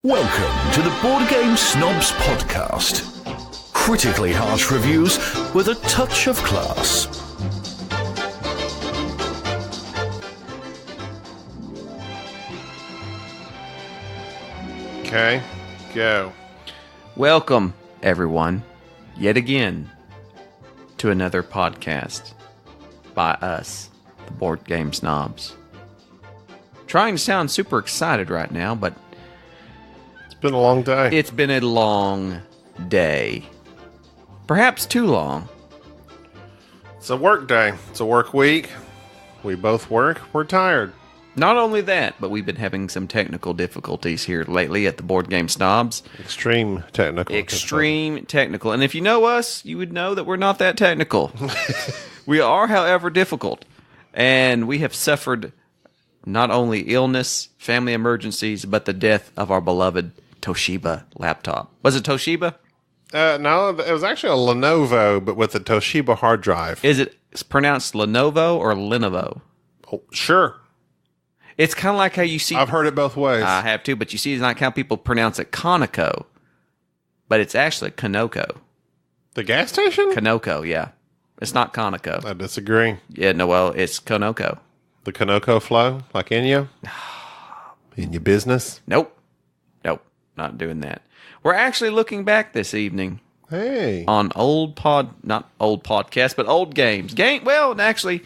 Welcome to the Board Game Snobs podcast. Critically harsh reviews with a touch of class. Okay, go. Welcome, everyone, yet again, to another podcast by us, the Board Game Snobs. Trying to sound super excited right now, but It's been a long day. it's been a long day. Perhaps too long. It's a work day. It's a work week. We both work. We're tired. Not only that, but we've been having some technical difficulties here lately at the Board Game Snobs. Extreme technical. Extreme technical. And if you know us, you would know that we're not that technical. We are, however, difficult. And we have suffered not only illness, family emergencies, but the death of our beloved Toshiba laptop. Was it Toshiba? No, it was actually a Lenovo, but with a Toshiba hard drive. Is it pronounced Lenovo or Lenovo? Oh, sure. It's kind of like how you see... I've heard it both ways. I have too, but you see it's not how people pronounce it Conoco, but it's actually Konoko. The gas station? Konoko, yeah. It's not Conoco. I disagree. Yeah, no, well, it's Konoko. The Konoko flow, like Enya? In your business? Nope, not doing that. We're actually looking back this evening Hey. on not old podcasts, but old games. Well, actually,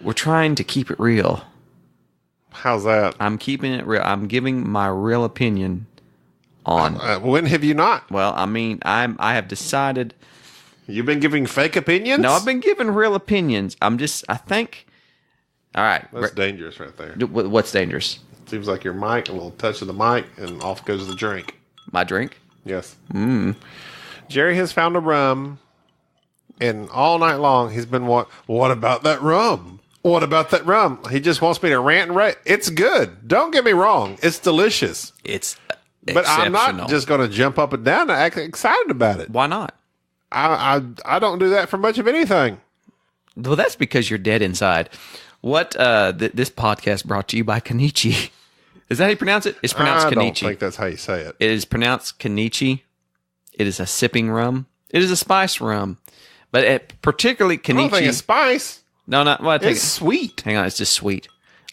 we're trying to keep it real. How's that? I'm keeping it real. I'm giving my real opinion on. When have you not? Well, I mean, I have decided. You've been giving fake opinions? No, I've been giving real opinions. I think. All right. That's dangerous right there. What's dangerous? Seems like your mic, a little touch of the mic, and off goes the drink. My drink? Yes. Jerry has found a rum, and all night long he's been what about that rum? What about that rum? He just wants me to rant and rave. It's good. Don't get me wrong. It's delicious. It's But I'm exceptional. not just going to jump up and down and act excited about it. Why not? I don't do that for much of anything. Well, that's because you're dead inside. What this podcast brought to you by Kenichi. Is that how you pronounce it? It's pronounced I Kenichi. don't think that's how you say it. It is pronounced Kenichi. It is a sipping rum. It is a spice rum. But particularly I don't think Kenichi. it's spice. No, not well, It's sweet. hang on, it's just sweet.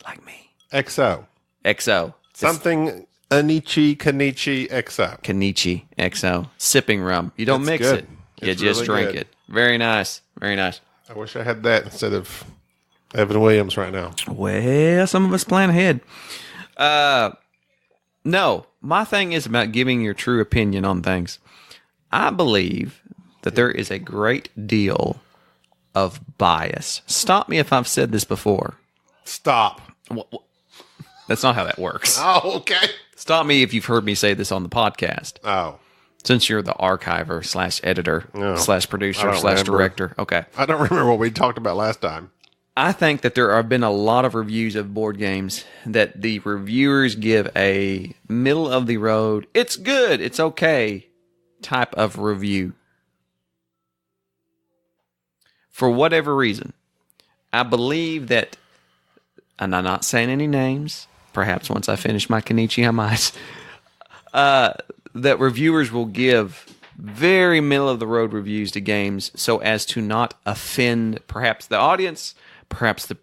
Like me. XO. XO. Something Anichi, Kenichi, XO. Kenichi XO. Sipping rum. You don't It's mix good. it. You It's just really drink good. it. Very nice. Very nice. I wish I had that instead of Evan Williams right now. Well, some of us plan ahead. No, my thing is about giving your true opinion on things. I believe that there is a great deal of bias. Stop me if I've said this before. Stop. That's not how that works. Oh, okay. Stop me if you've heard me say this on the podcast. Oh, Since you're the archiver / editor No, / I producer don't / remember. director. Okay. I don't remember what we talked about last time. I think that there have been a lot of reviews of board games that the reviewers give a middle of the road, it's good, it's okay type of review. For whatever reason, I believe that, and I'm not saying any names, perhaps once I finish my Kenichi I might, that reviewers will give very middle of the road reviews to games so as to not offend perhaps the audience, perhaps the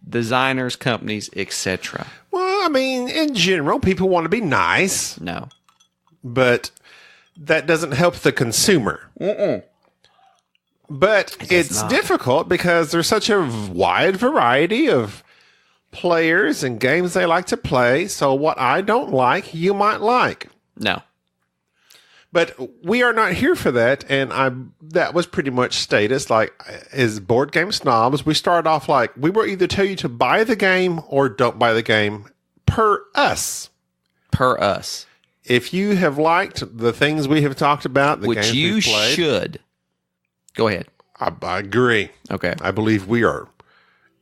designers, companies, etc. Well, I mean, in general, people want to be nice, No. but that doesn't help the consumer. But it's not. difficult because there's such a wide variety of players and games they like to play. So what I don't like, you might like. No. But we are not here for that, and that was pretty much status. Like, as Board Game Snobs, we started off like, we will either tell you to buy the game or don't buy the game per us. Per us. If you have liked the things we have talked about, the Which games you we've played, should. Go ahead. I agree. Okay. I believe we are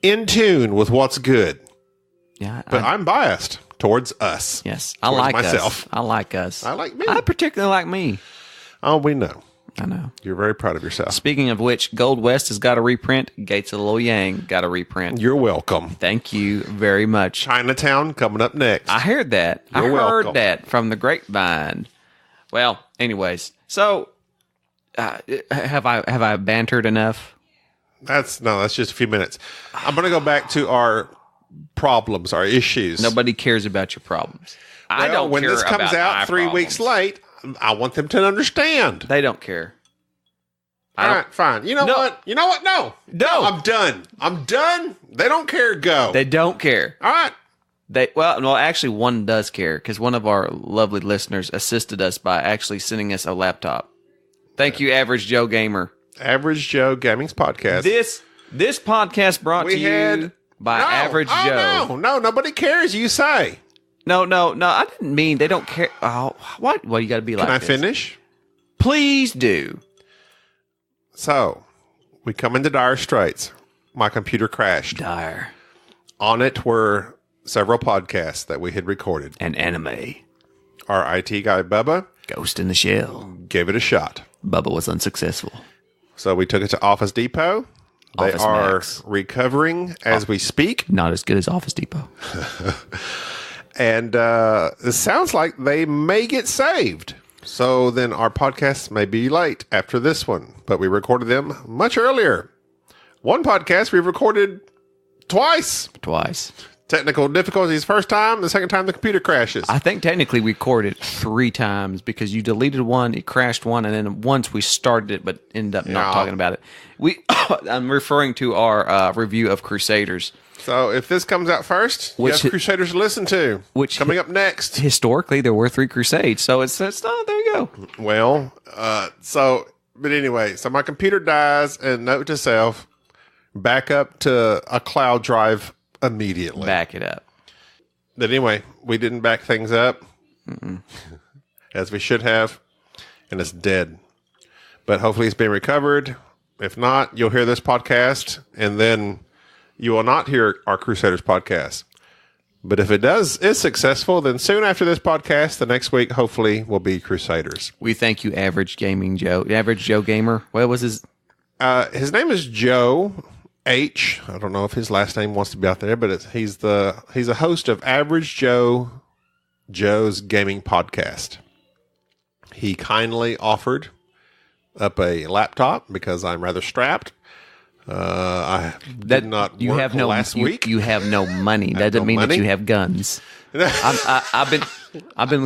in tune with what's good. Yeah. But I'm biased towards us. yes. I towards like myself. us. I like us. I like me. I particularly like me. Oh, we know. I know. You're very proud of yourself. Speaking of which, Gold West has got a reprint. Gates of Lil Yang got a reprint. You're welcome. Thank you very much. Chinatown coming up next. I heard that. I You're heard welcome. that from the grapevine. Well, anyways, so have I bantered enough? That's just a few minutes. I'm going to go back to our problems, our issues. Nobody cares about your problems. I don't when care this comes about out my 3 weeks problems. late, I want them to understand. They don't care. All right, fine. You know No. what? You know what? No. I'm done. I'm done. They don't care. Go. They don't care. All right. Well, actually, one does care because one of our lovely listeners assisted us by actually sending us a laptop. Thank you, Average Joe Gamer. Average Joe Gaming's podcast. This podcast brought to you by Average Joe. No, nobody cares. You say. No, I didn't mean they don't care. Oh, what? Well, you got to be like Can I this. finish? Please do. So, we come into dire straits. My computer crashed. Dire. On it were several podcasts that we had recorded. An anime. Our IT guy, Bubba, Ghost in the Shell. gave it a shot. Bubba was unsuccessful. So we took it to Office Depot. They Office are Max. recovering as we speak. Not as good as Office Depot. And it sounds like they may get saved. So then our podcasts may be late after this one. But we recorded them much earlier. One podcast we recorded twice. Technical difficulties first time, the second time the computer crashes. I think technically we recorded 3 times because you deleted one, it crashed one, and then once we started it but ended up not talking about it. I'm referring to our review of Crusaders. So if this comes out first, you have Crusaders to listen to. Coming up next. Historically, there were 3 Crusades, so it's there you go. Well, but anyway, so my computer dies, and note to self, back up to a cloud drive immediately. Back it up. But anyway, we didn't back things up as we should have, and it's dead. But hopefully it's been recovered. If not, you'll hear this podcast, and then you will not hear our Crusaders podcast. But if it is successful, then soon after this podcast, the next week, hopefully, will be Crusaders. We thank you, Average Joe Gamer. What was his? His name is Joe H. I don't know if his last name wants to be out there, but he's a host of Average Joe's Gaming Podcast. He kindly offered up a laptop because I'm rather strapped. I did not work last week. You have no money. That doesn't mean that you have guns. I've been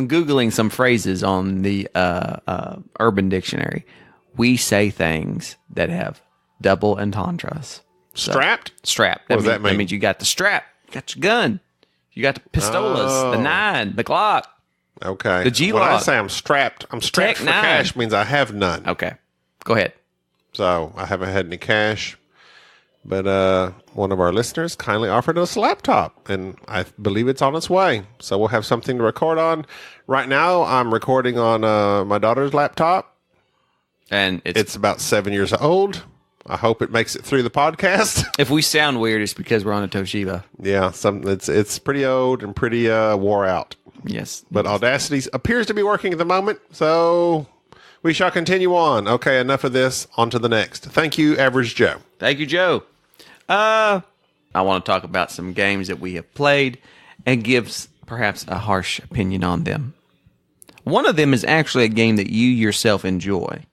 Googling some phrases on the Urban Dictionary. We say things that have double entendres. Strapped? Strapped. What does that mean? That means you got the strap. You got your gun. You got the pistolas, the 9, the Glock. Okay. The G-Lock. When I say I'm strapped for Tech 9. cash means I have none. Okay. Go ahead. So I haven't had any cash. But one of our listeners kindly offered us a laptop, and I believe it's on its way. So we'll have something to record on. Right now, I'm recording on my daughter's laptop. And it's about 7 years old. I hope it makes it through the podcast. If we sound weird, it's because we're on a Toshiba. Yeah, it's pretty old and pretty wore out. Yes. But Audacity appears to be working at the moment, so we shall continue on. Okay, enough of this. On to the next. Thank you, Average Joe. Thank you, Joe. I want to talk about some games that we have played and give perhaps a harsh opinion on them. One of them is actually a game that you yourself enjoy.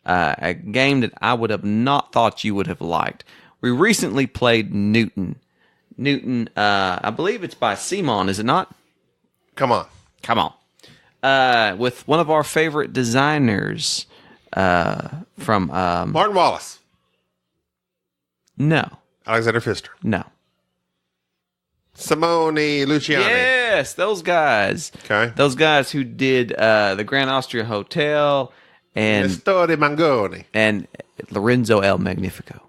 A game that I would have not thought you would have liked. We recently played Newton. I believe it's by Simon, is it not? Come on. With one of our favorite designers from... Martin Wallace. No. Alexander Pfister. No. Simone Luciani. Yes, those guys. Okay. Those guys who did the Grand Austria Hotel and Story Mangoni and Lorenzo El Magnifico.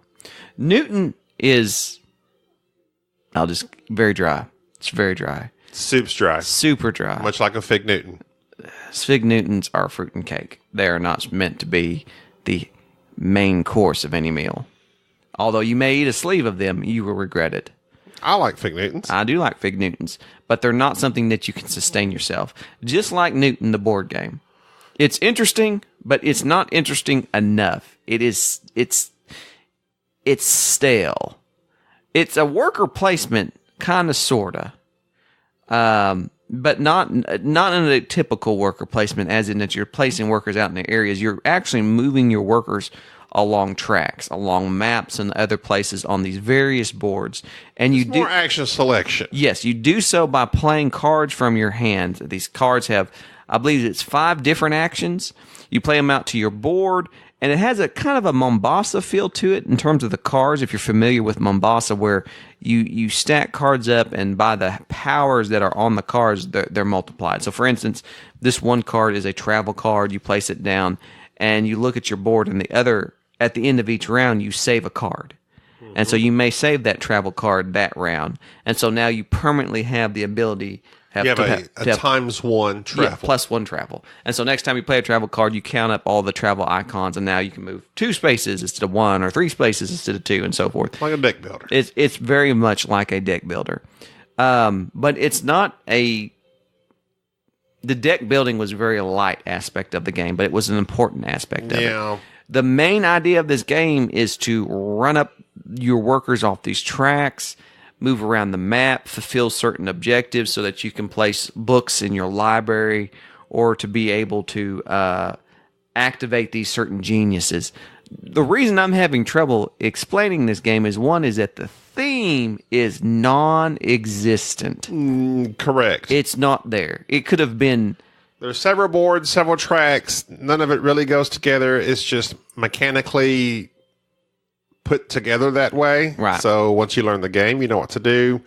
Newton is very dry. It's very dry. Soup's dry. Super dry. Much like a Fig Newton. Fig Newtons are fruit and cake. They are not meant to be the main course of any meal. Although you may eat a sleeve of them, you will regret it. I like Fig Newtons. I do like Fig Newtons, but they're not something that you can sustain yourself. Just like Newton, the board game. It's interesting, but it's not interesting enough. It's stale. It's a worker placement, kind of, sorta, but not in a typical worker placement, as in that you're placing workers out in the areas. You're actually moving your workers along tracks, along maps, and other places on these various boards. And you do more action selection. Yes, you do so by playing cards from your hand. These cards have, I believe it's 5 different actions. You play them out to your board, and it has a kind of a Mombasa feel to it in terms of the cards, if you're familiar with Mombasa, where you stack cards up, and by the powers that are on the cards, they're multiplied. So, for instance, this one card is a travel card. You place it down, and you look at your board, and at the end of each round, you save a card. And so you may save that travel card that round. And so now you permanently have the ability You have a times 1 travel. Yeah, plus 1 travel. And so next time you play a travel card, you count up all the travel icons, and now you can move 2 spaces instead of 1, or 3 spaces instead of 2, and so forth. Like a deck builder. It's very much like a deck builder. But it's not the deck building was a very light aspect of the game, but it was an important aspect of it. The main idea of this game is to run up your workers off these tracks, move around the map, fulfill certain objectives so that you can place books in your library, or to be able to activate these certain geniuses. The reason I'm having trouble explaining this game is, one, is that the theme is non-existent. Correct. It's not there. It could have been... There's several boards, several tracks. None of it really goes together. It's just mechanically put together that way. Right. So once you learn the game, you know what to do.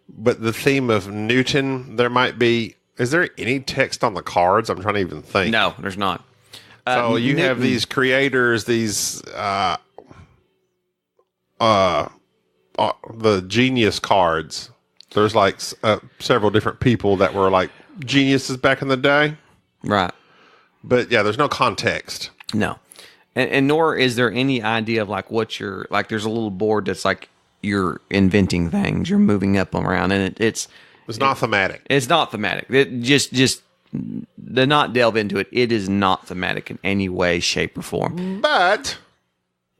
But the theme of Newton, there might be... Is there any text on the cards? I'm trying to even think. No, there's not. So you have these creators, these... the genius cards. There's like several different people that were like geniuses back in the day. Right. But yeah, there's no context. No. And nor is there any idea of like what you're like. There's a little board that's like you're inventing things, you're moving up and around, and it's not thematic. It's not thematic. It just to not delve into it. It is not thematic in any way, shape, or form. But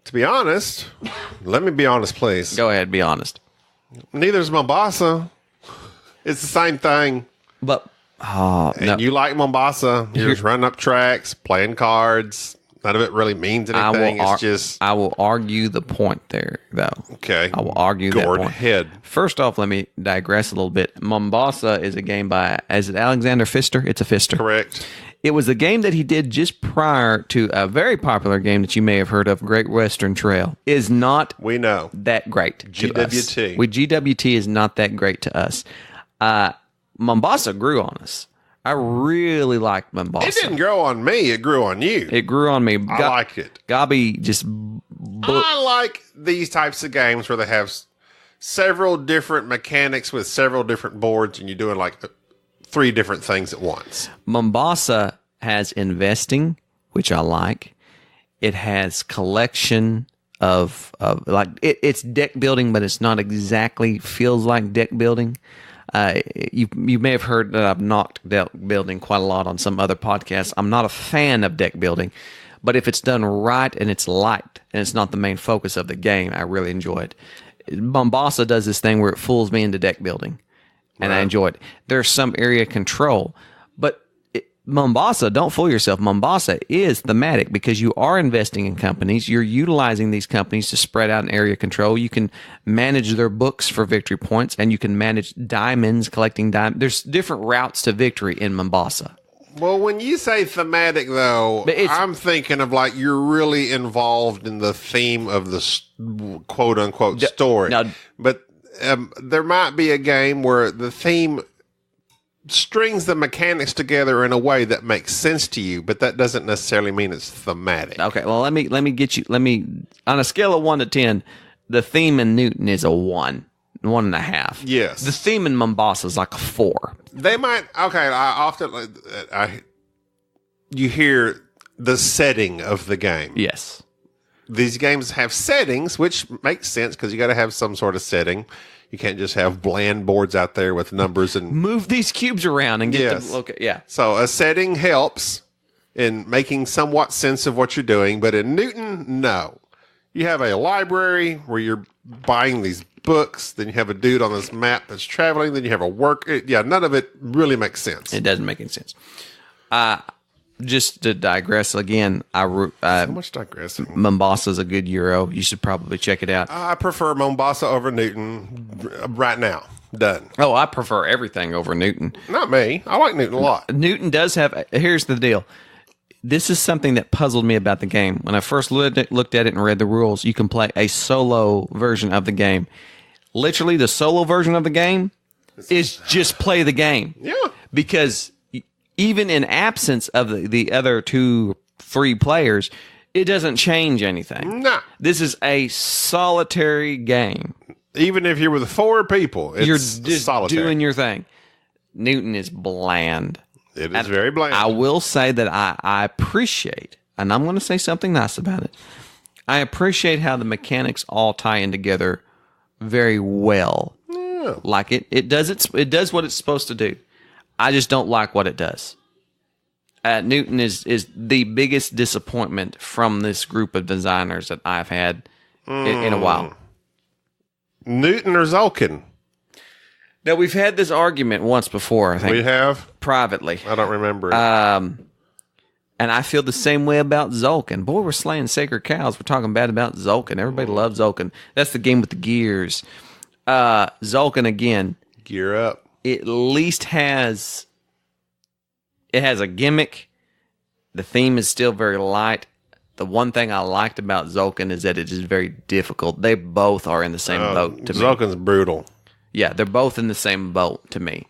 to be honest, let me be honest, please. Go ahead, be honest. Neither's Mombasa. It's the same thing. But you like Mombasa. You're just running up tracks, playing cards. None of it really means anything. I will argue the point there, though. Okay. I will argue that point. Ahead. First off, let me digress a little bit. Mombasa is a game by, is it Alexander Pfister? It's a Pfister. Correct. It was a game that he did just prior to a very popular game that you may have heard of, Great Western Trail. Is not we know that great to us. GWT. GWT is not that great to us. Mombasa grew on us. I really liked Mombasa. It didn't grow on me. It grew on you. It grew on me. I liked it. Gabi just... I like these types of games where they have several different mechanics with several different boards, and you're doing like 3 different things at once. Mombasa has investing, which I like. It has collection of like it's deck building, but it's not exactly feels like deck building. You may have heard that I've knocked deck building quite a lot on some other podcasts. I'm not a fan of deck building, but if it's done right and it's light and it's not the main focus of the game, I really enjoy it. Mombasa does this thing where it fools me into deck building, and I enjoy it. There's some area control, but Mombasa, don't fool yourself. Mombasa is thematic because you are investing in companies. You're utilizing these companies to spread out an area control. You can manage their books for victory points, and you can manage diamonds, collecting diamonds. There's different routes to victory in Mombasa. Well, when you say thematic, though, I'm thinking of like you're really involved in the theme of the quote-unquote story. Now, but there might be a game where the theme strings the mechanics together in a way that makes sense to you, but that doesn't necessarily mean it's thematic. Okay, well, let me get you. On a scale of 1 to 10, the theme in Newton is a 1.5. Yes. The theme in Mombasa is like a 4. They might. Okay, I often you hear the setting of the game. Yes. These games have settings, which makes sense because you got to have some sort of setting. You can't just have bland boards out there with numbers and move these cubes around and get them. Okay, yeah. So a setting helps, in making somewhat sense of what you're doing. But in Newton, no. You have a library where you're buying these books. Then you have a dude on this map that's traveling. Then you have a none of it really makes sense. It doesn't make any sense. Just to digress again, So much digressing. Mombasa's a good Euro. You should probably check it out. I prefer Mombasa over Newton right now. Done. Oh, I prefer everything over Newton. Not me. I like Newton a lot. Newton does have. Here's the deal. This is something that puzzled me about the game. When I first looked at it and read the rules, you can play a solo version of the game. Literally, the solo version of the game is just play the game. Yeah. Because even in absence of the other 2-3 players, it doesn't change anything. Nah. This is a solitary game. Even if you're with 4 people, it's You're just solitary. doing your thing. Newton is bland. It is very bland. I will say that I appreciate, and I'm going to say something nice about it. I appreciate how the mechanics all tie in together very well. Yeah. Like it does what it's supposed to do. I just don't like what it does. Newton is the biggest disappointment from this group of designers that I've had in a while. Newton or Zulkin? Now, we've had this argument once before, I think. We have? Privately. I don't remember it. And I feel the same way about Zulkin. Boy, we're slaying sacred cows. We're talking bad about Zulkin. Everybody loves Zulkin. That's the game with the gears. Zulkin, again, Gear up. at least has a gimmick. The theme is still very light. The one thing I liked about Zulkin is that it is very difficult. They both are in the same boat to me. Zulkin's brutal. Yeah, they're both in the same boat to me.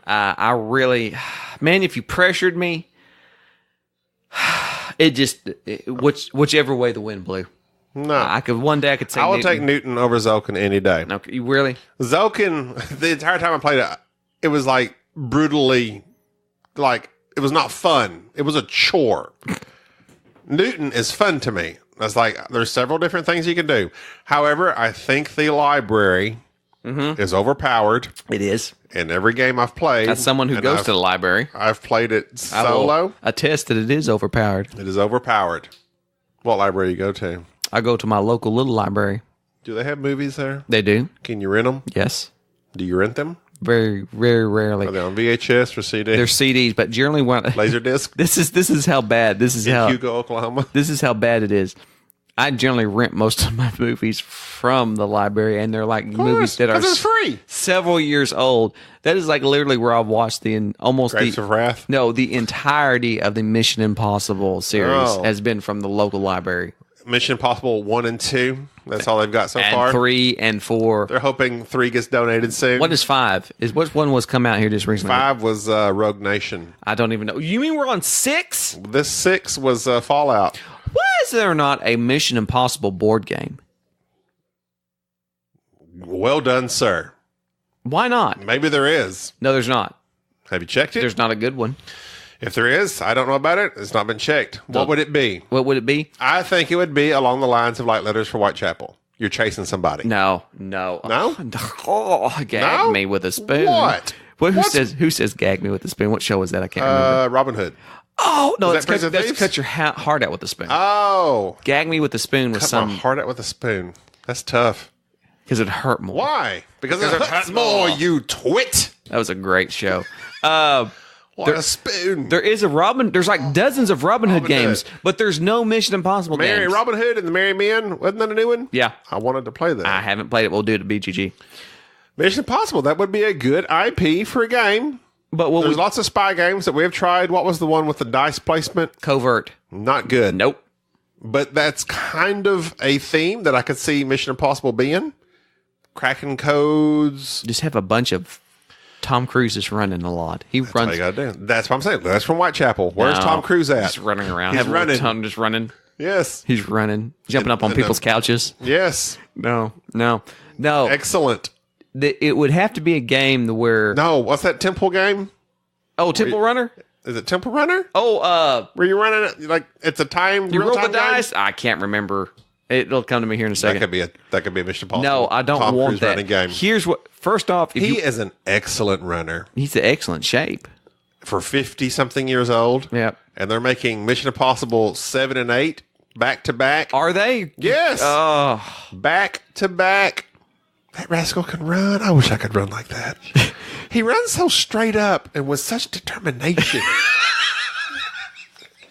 I really, man, if you pressured me, whichever way the wind blew. No. I could say I will Newton. take Newton over Zulkin any day. Okay, you really? Zulkin, the entire time I played it, it was like brutally, like, it was not fun. It was a chore. Newton is fun to me. That's like, there's several different things you can do. However, I think the library is overpowered. It is. In every game I've played. As someone who goes to the library, I've played it I solo. will attest that it is overpowered. It is overpowered. What library you go to? I go to my local little library. Do they have movies there? They do. Can you rent them? Yes. Do you rent them? Very, very rarely. Are they on VHS or CD? They're CDs, but generally when Laserdisc? this is how bad. This is In how Hugo, Oklahoma. This is how bad it is. I generally rent most of my movies from the library, and they're like movies that are 'cause it's free. several years old. That is like literally where I've watched the Grapes of Wrath? No, the entirety of the Mission Impossible series Oh. has been from the local library. Mission Impossible 1 and 2. That's all they've got so And far. 3 and 4. They're hoping 3 gets donated soon. What is 5? Which one was come out here just recently? 5 was Rogue Nation. I don't even know. You mean we're on 6? This 6 was Fallout. Why is there not a Mission Impossible board game? Well done, sir. Why not? Maybe there is. No, there's not. Have you checked it? There's not a good one. If there is, I don't know about it. It's not been checked. What would it be? What would it be? I think it would be along the lines of like Letters for Whitechapel. You're chasing somebody. No. No? Oh, gag No? me with a spoon. What? Who What? says gag me with a spoon? What show was that? I can't remember. Robin Hood. Oh no, that Prince of that's Thieves? cut your heart out with a spoon. Oh. Gag me with a spoon with Cut my heart out with a spoon. That's tough. because it hurt more. Why? Because it hurts more, you twit. That was a great show. What a spoon. There's like dozens of Robin Hood Robin games, Hood. but there's no Mission Impossible games. Robin Hood and the Merry Men. Wasn't that a new one? Yeah. I wanted to play that. I haven't played it. We'll do it at BGG. Mission Impossible. That would be a good IP for a game. But what There's was lots of spy games that we have tried. What was the one with the dice placement? Covert? Not good. Nope. But that's kind of a theme that I could see Mission Impossible being. Cracking codes. Just have a bunch of Tom Cruise is running a lot. He That's what runs. you gotta do. That's what I'm saying. That's from Whitechapel. Where's No, Tom Cruise at? He's running around. He's Have a little running. Tom just running. Yes. He's running, jumping up on And, people's couches. Yes. No. Excellent. It would have to be a game where. No, what's that Temple game? Oh, Temple Runner. Is it Temple Runner? Oh, Where you're running it like it's a time you roll the real-time game? dice. I can't remember. It'll come to me here in a That second. could be a Mission Impossible. No, I don't Tom want Cruise that. running game. Here's what. First off, if He is an excellent runner. he's in excellent shape. for 50-something years old. Yep. And they're making Mission Impossible 7 and 8 back to back. Are they? Yes. Oh. Back to back. That rascal can run. I wish I could run like that. He runs so straight up and with such determination.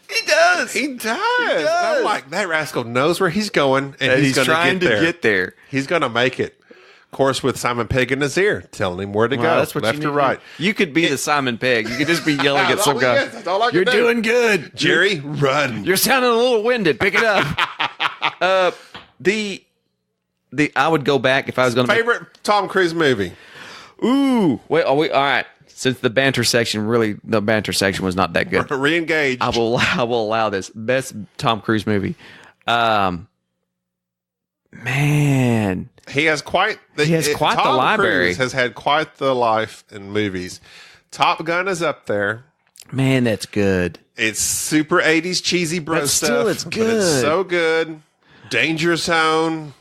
He does. He does. I'm like, that rascal knows where he's going, and he's going trying to get there. He's going to make it. Of course, with Simon Pegg in his ear, telling him where to go, That's what left you to need right. You could be the Simon Pegg. You could just be yelling at some guy. That's all I can You're do. doing good, Jerry. Run. You're sounding a little winded. Pick it up. The I would go back if I was going to Favorite Tom Cruise movie? Ooh, wait. Are we all right? Since the banter section was not that good. Re-engaged. I will allow this. Best Tom Cruise movie. Man, he has quite the Tom library. Cruise has had quite the life in movies. Top Gun is up there. Man, that's good. It's super 80s cheesy bro But stuff. still, it's but good. It's so good. Danger Zone.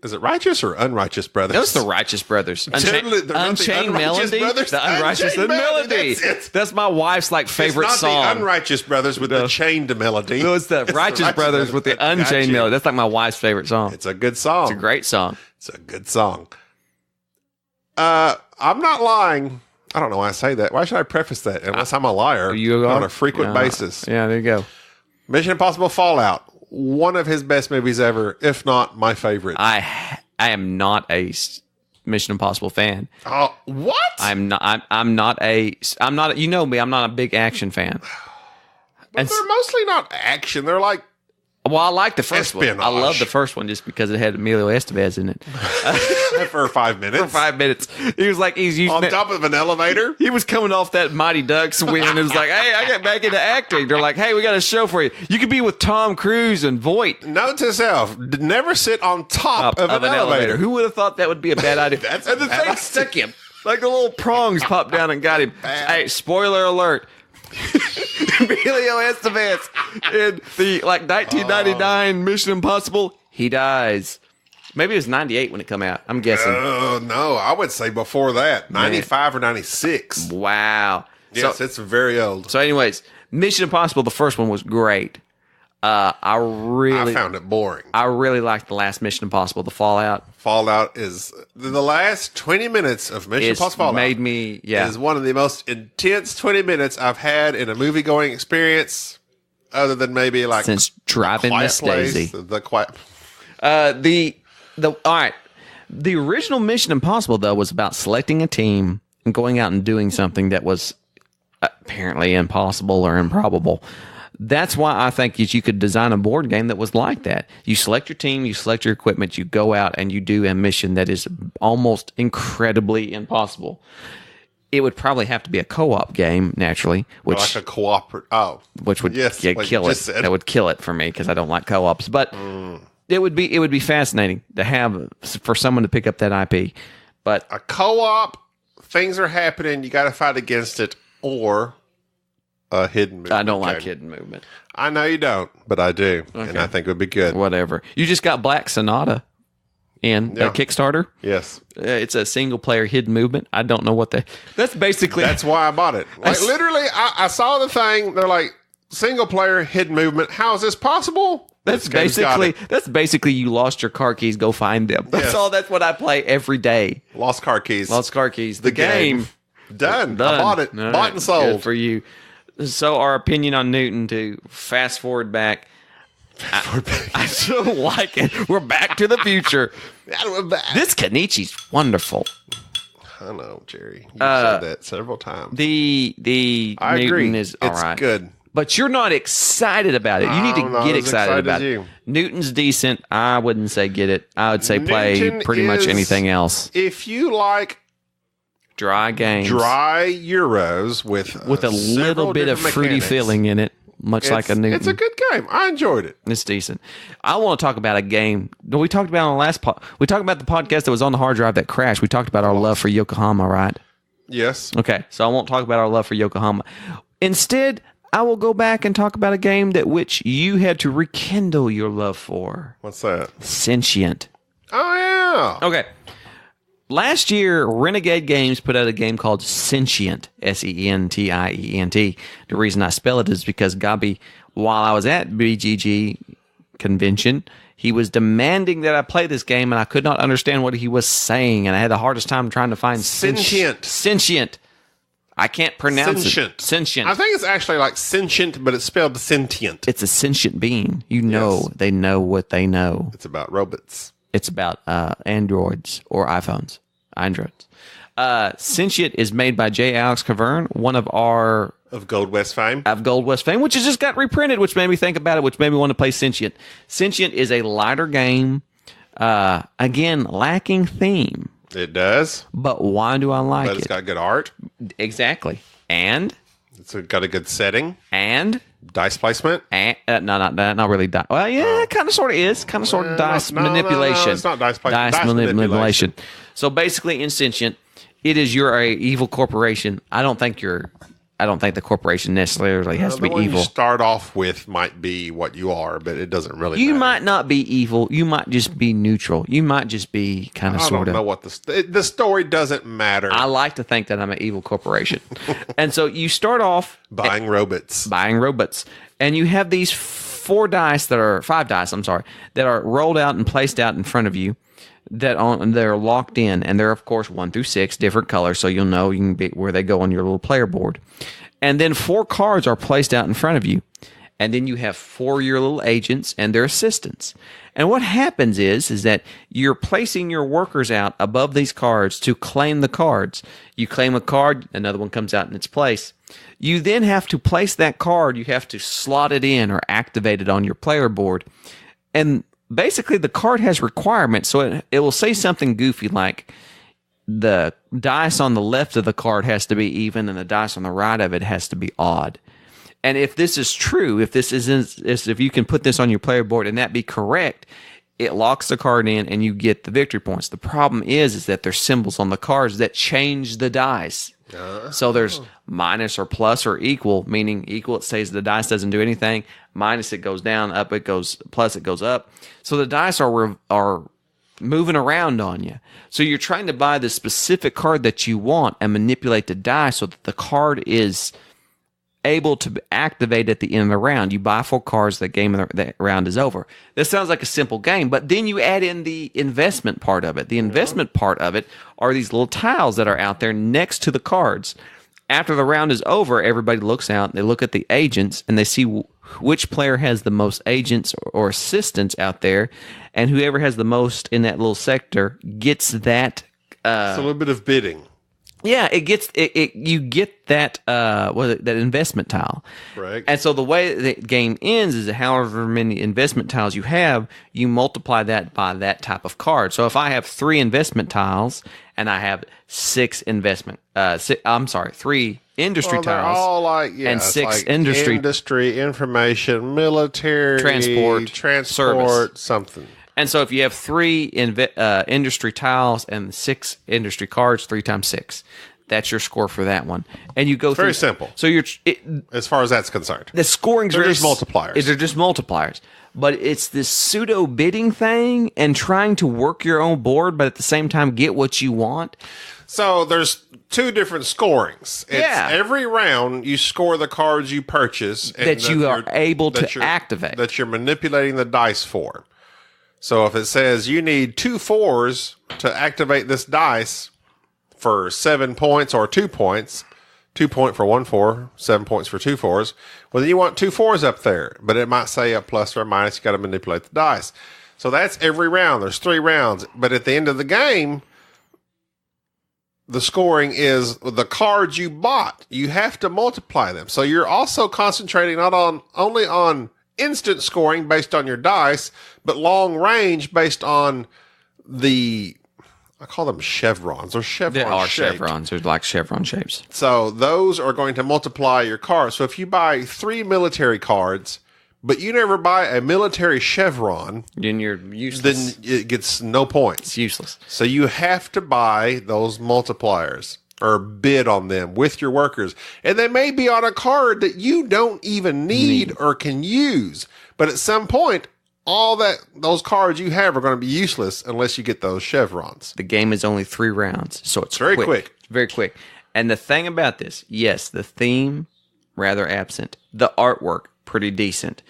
Is it Righteous or Unrighteous Brothers? Those are the Righteous Brothers. Totally, they're not the Unchained Unrighteous Melody. Brothers. The Unrighteous Unchained Melody. That's it. That's my wife's favorite it's not song. the Unrighteous Brothers with the chained melody. No, it's the Righteous Brothers with the Unchained Melody. That's my wife's favorite song. It's a good song. It's a great song. It's a good song. I'm not lying. I don't know why I say that. Why should I preface that? Unless I'm a liar on a frequent basis. Yeah, there you go. Mission Impossible Fallout. One of his best movies ever, if not my favorite. I am not a Mission Impossible fan. Oh, what? I'm not. You know me. I'm not a big action fan. But they're mostly not action. They're like, well, I like the first espionage. one. I love the first one just because it had Emilio Estevez in it. for 5 minutes. For 5 minutes, he's using on top of an elevator. He was coming off that Mighty Ducks win. It was like, hey, I got back into acting. They're like, hey, we got a show for you. You could be with Tom Cruise and Voight. Note to self: never sit on top of an elevator. Who would have thought that would be a bad idea? That's and the thing stuck him. Like the little prongs popped down and got him. Hey, spoiler alert. Emilio Estevez in the 1999 Mission Impossible, he dies. Maybe it was 98 when it come out. I'm guessing. Oh, no. I would say before that. 95 or 96. Wow. Yes, it's very old. So anyways, Mission Impossible, the first one was great. I found it boring. I really liked the last Mission Impossible, the Fallout. Fallout is the last 20 minutes of Mission Impossible Fallout. Made me, is one of the most intense 20 minutes I've had in a movie going experience, other than maybe since Driving Miss Daisy. The Quiet. All right. The original Mission Impossible though was about selecting a team and going out and doing something that was apparently impossible or improbable. That's why I think you could design a board game that was like that. You select your team, you select your equipment, you go out and you do a mission that is almost incredibly impossible. It would probably have to be a co-op game, naturally, which like a cooperative. Oh, which would kill it. Said. That would kill it for me because I don't like co-ops. But it would be fascinating to have for someone to pick up that IP. But a co-op, things are happening. You got to fight against it, or a hidden movement. I don't like hidden movement. I know you don't, but I do, and I think it would be good. Whatever. You just got Black Sonata in Kickstarter. Yes, it's a single player hidden movement. I don't know what that's basically. That's why I bought it. Like literally, I saw the thing. They're like single player hidden movement. How is this possible? That's basically you lost your car keys. Go find them. That's all. That's what I play every day. Lost car keys. Lost car keys. The game. Done. I bought it. All bought and sold. Good for you. So our opinion on Newton to fast forward back. I don't like it. We're back to the future. This Kenichi's wonderful. I know, Jerry. You said that several times. The I Newton agree. is all it's right. Good. But you're not excited about it. You need to get excited about it. Newton's decent. I wouldn't say get it. I would say play pretty much anything else. If you like dry games, dry Euros with a little bit of fruity filling in it, much like a Newton. It's a good game. I enjoyed it. It's decent. I want to talk about a game that we talked about on the last we talked about the podcast that was on the hard drive that crashed. We talked about our love for Yokohama, right? Yes. Okay, so I won't talk about our love for Yokohama. Instead, I will go back and talk about a game that which you had to rekindle your love for. What's that? Sentient. Oh, yeah. Okay. last year, Renegade Games put out a game called Sentient, Sentient. The reason I spell it is because Gabi, while I was at BGG convention, he was demanding that I play this game, and I could not understand what he was saying, and I had the hardest time trying to find Sentient. I can't pronounce it. Sentient. I think it's actually like sentient, but it's spelled sentient. It's a sentient being. They know what they know. It's about robots. It's about Androids or iPhones. Androids. Sentient is made by J. Alex Cavern, one of our... Of Gold West fame. Which has just got reprinted, which made me think about it, which made me want to play Sentient. Sentient is a lighter game. Again, lacking theme. It does. But why do I like it? But it's got good art. Exactly. And? It's got a good setting. And? Dice placement. And, not really dice. Well, yeah, it kind of sort of is. Kind of sort of dice manipulation. No, it's not dice placement. Dice manipulation. So basically in Sentient, it is you're a evil corporation. I don't think the corporation necessarily has to be evil. You start off with might be what you are, but it doesn't really You matter. might not be evil. You might just be neutral. You might just be kind of sort of... I don't know what the story doesn't matter. I like to think that I'm an evil corporation. And so you start off... Buying robots. And you have these five dice that are rolled out and placed out in front of you they're locked in, and they're of course 1 through 6 different colors, so you'll know you can be where they go on your little player board. And then 4 cards are placed out in front of you, and then you have 4 of your little agents and their assistants. And what happens is that you're placing your workers out above these cards to claim the cards. You claim a card, another one comes out in its place. You then have to place that card. You have to slot it in or activate it on your player board, and basically, the card has requirements, so it will say something goofy like the dice on the left of the card has to be even and the dice on the right of it has to be odd. And if this is true, if you can put this on your player board and that be correct, it locks the card in and you get the victory points. The problem is that there's symbols on the cards that change the dice. So there's minus or plus or equal, meaning equal, it says the dice doesn't do anything. Minus, it goes down. Up, it goes. Plus, it goes up. So the dice are moving around on you. So you're trying to buy the specific card that you want and manipulate the dice so that the card is able to activate at the end of the round. You buy 4 cards, the round is over. This sounds like a simple game, but then you add in the investment part of it. The investment part of it are these little tiles that are out there next to the cards. After the round is over, everybody looks out, they look at the agents, and they see which player has the most agents or assistants out there, and whoever has the most in that little sector gets that. It's a little bit of bidding. Yeah, you get that that investment tile. Right. And so the way the game ends is that however many investment tiles you have, you multiply that by that type of card. So if I have 3 investment tiles and I have 3 industry tiles. All like and 6 like industry information, military, transport, something. And so if you have 3 industry tiles and 6 industry cards, 3 times 6, that's your score for that one. And you go through. Very simple. So as far as that's concerned, the scoring's they're just multipliers. They're just multipliers. But it's this pseudo bidding thing and trying to work your own board, but at the same time get what you want. So there's 2 different scorings. Every round you score the cards you purchase and that you are able to activate. That you're manipulating the dice for. So if it says you need 2 4s to activate this dice for 7 points or 2 points, 2 point for 1 4, 7 points for 2 4s, well, then you want 2 4s up there, but it might say a plus or a minus. You got to manipulate the dice. So that's every round. There's 3 rounds, but at the end of the game, the scoring is the cards you bought. You have to multiply them. So you're also concentrating only on instant scoring based on your dice, but long range based on I call them chevrons or chevron They are shaped. chevrons. They're like chevron shapes. So those are going to multiply your cards. So if you buy 3 military cards, but you never buy a military chevron, then you're useless. Then it gets no points. It's useless. So you have to buy those multipliers or bid on them with your workers. And they may be on a card that you don't even need or can use. But at some point, all those cards you have are going to be useless unless you get those chevrons. The game is only 3 rounds, so it's Very quick. Very quick. And the thing about this, yes, the theme, rather absent. The artwork, pretty decent.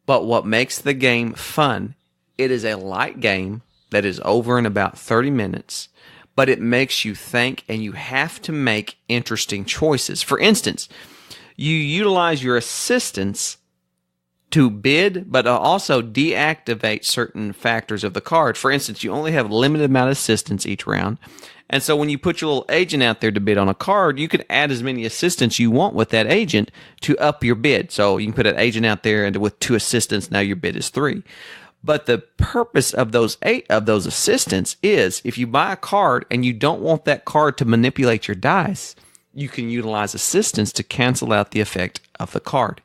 But what makes the game fun, it is a light game that is over in about 30 minutes, but it makes you think and you have to make interesting choices. For instance, you utilize your assistants to bid, but also deactivate certain factors of the card. For instance, you only have a limited amount of assistants each round. And so when you put your little agent out there to bid on a card, you can add as many assistants you want with that agent to up your bid. So you can put an agent out there and with 2 assistants, now your bid is 3. But the purpose of those 8 of those assistants is if you buy a card and you don't want that card to manipulate your dice, you can utilize assistants to cancel out the effect of the card.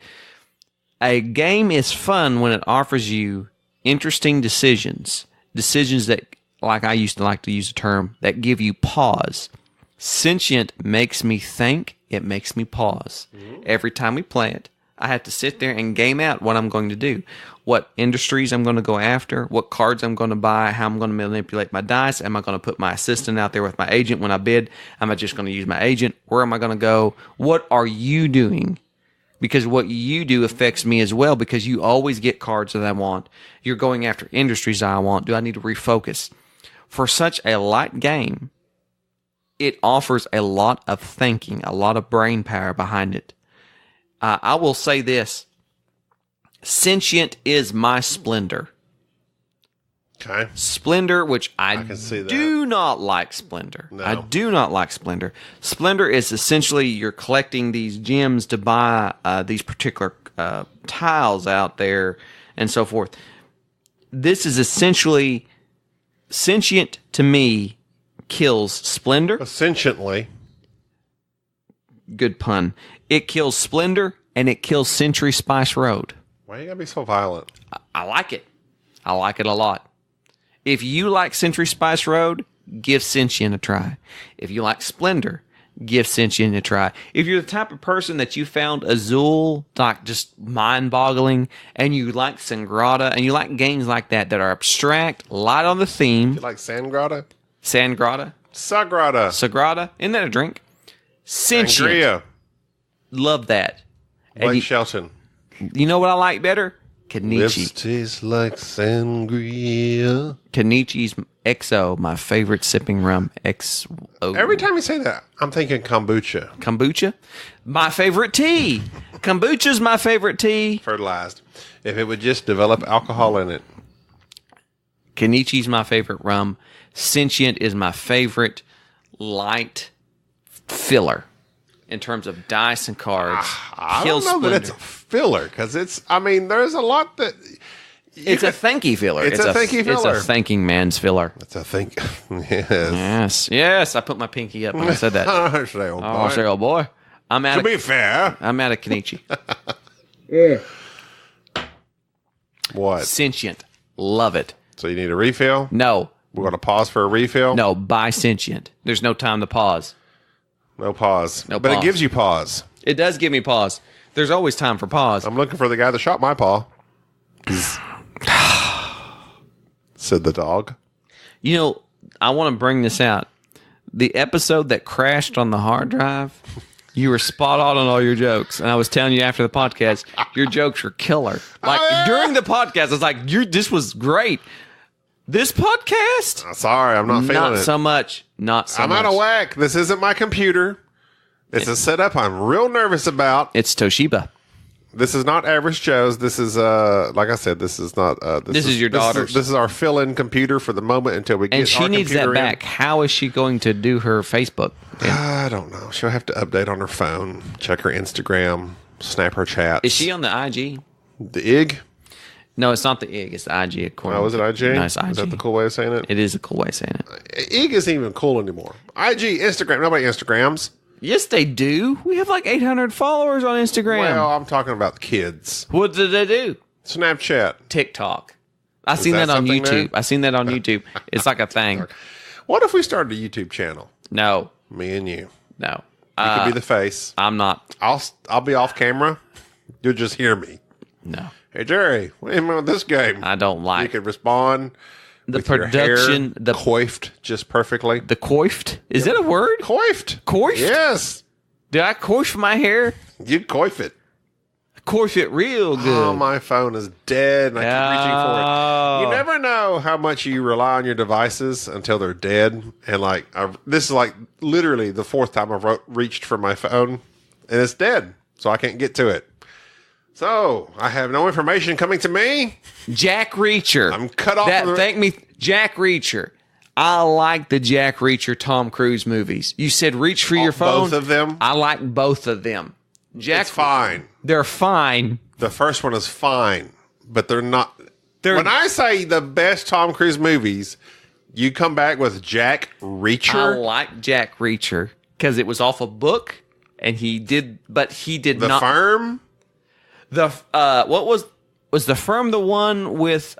A game is fun when it offers you interesting decisions that, like I used to like to use the term, that give you pause. Sentient makes me think, it makes me pause. Every time we play it, I have to sit there and game out what I'm going to do, what industries I'm going to go after, what cards I'm going to buy, how I'm going to manipulate my dice. Am I going to put my assistant out there with my agent when I bid? Am I just going to use my agent? Where am I going to go? What are you doing? Because what you do affects me as well, because you always get cards that I want. You're going after industries I want. Do I need to refocus? For such a light game, it offers a lot of thinking, a lot of brain power behind it. I will say this. Sentient is my Splendor. Okay. Splendor, which I can see that. do not like Splendor. No. I do not like Splendor. Splendor is essentially you're collecting these gems to buy these particular tiles out there and so forth. This is essentially Sentient to me kills Splendor. Sentiently. Good pun. It kills Splendor and it kills Century Spice Road. Why you gotta be so violent? I like it. I like it a lot. If you like Century Spice Road, give Sentient a try. If you like Splendor, give Sentient a try. If you're the type of person that you found Azul like just mind-boggling, and you like Sangrata, and you like games like that that are abstract, light on the theme. You like Sangrata? Sangrata? Sagrada. Sagrada? Isn't that a drink? Sentient. Sangria. Love that. And Blake Shelton. you know what I like better? Kenichi. Lips taste like sangria. Kenichi's XO, my favorite sipping rum. XO. Every time you say that, I'm thinking kombucha. Kombucha, my favorite tea. Kombucha's my favorite tea. Fertilized. If it would just develop alcohol in it. Kenichi's my favorite rum. Sentient is my favorite light filler in terms of dice and cards. I don't know that it's a filler because there's a lot that. It's a thanky filler. It's a thanky filler. It's a thanking man's filler. It's a think. Yes. Yes. I put my pinky up when I said that. Say, old boy. Oh, say, oh boy. I'm out To of. be fair. I'm out of Kenichi. What? Sentient. Love it. So you need a refill? No. We're going to pause for a refill? No. Buy Sentient. There's no time to pause. No pause. No but pause. it gives you pause. It does give me pause. There's always time for pause. I'm looking for the guy that shot my paw. Said the dog. You know, I want to bring this out. The episode that crashed on the hard drive, you were spot on all your jokes. And I was telling you after the podcast, your jokes were killer. Like, during the podcast, I was like, this was great. This podcast? Sorry, I'm not feeling Not it. so much. Not so I'm much. out of whack. This isn't my computer. It's a setup I'm real nervous about. It's Toshiba. This is not average Joe's. This is like I said, this is not This is your daughter's. This is our fill-in computer for the moment until we get And she our needs that computer in. back. How is she going to do her Facebook? I don't know. She'll have to update on her phone, check her Instagram, snap her chats. Is she on the IG? The IG? No, it's not the IG. It's the IG. According Oh, is it IG? No, it's IG. Is that the cool way of saying it? It is a cool way of saying it. IG isn't even cool anymore. IG, Instagram. Nobody Instagrams. Yes, they do. We have like 800 followers on Instagram. Well, I'm talking about the kids. What did they do? Snapchat. TikTok. I seen that that on something YouTube. there? I seen that on YouTube. It's like a thing. What if we started a YouTube channel? No, Me and you. no. You could be the face. I'm not. I'll be off camera. You'll just hear me. No. Hey, Jerry, what do you mean with this game? I don't You like could respond. the with your hair production. The coiffed just perfectly. the coiffed. Is that a word? Coiffed. Coiffed? Yes. Did I coif my hair? You'd coif it. Coif it real good. Oh, my phone is dead, and I keep reaching for it. You never know how much you rely on your devices until they're dead. And like, this is like literally the fourth time I've reached for my phone, and it's dead, so I can't get to it. So I have no information coming to me. Jack Reacher. I'm cut off. Thank me, Jack Reacher. I like the Jack Reacher Tom Cruise movies. You said reach for your phone. Both of them. I like both of them. It's fine. They're fine. The first one is fine, but they're not. They're- When I say the best Tom Cruise movies, you come back with Jack Reacher. I like Jack Reacher because it was off a book, and he did not. The Firm. What was The Firm? The one with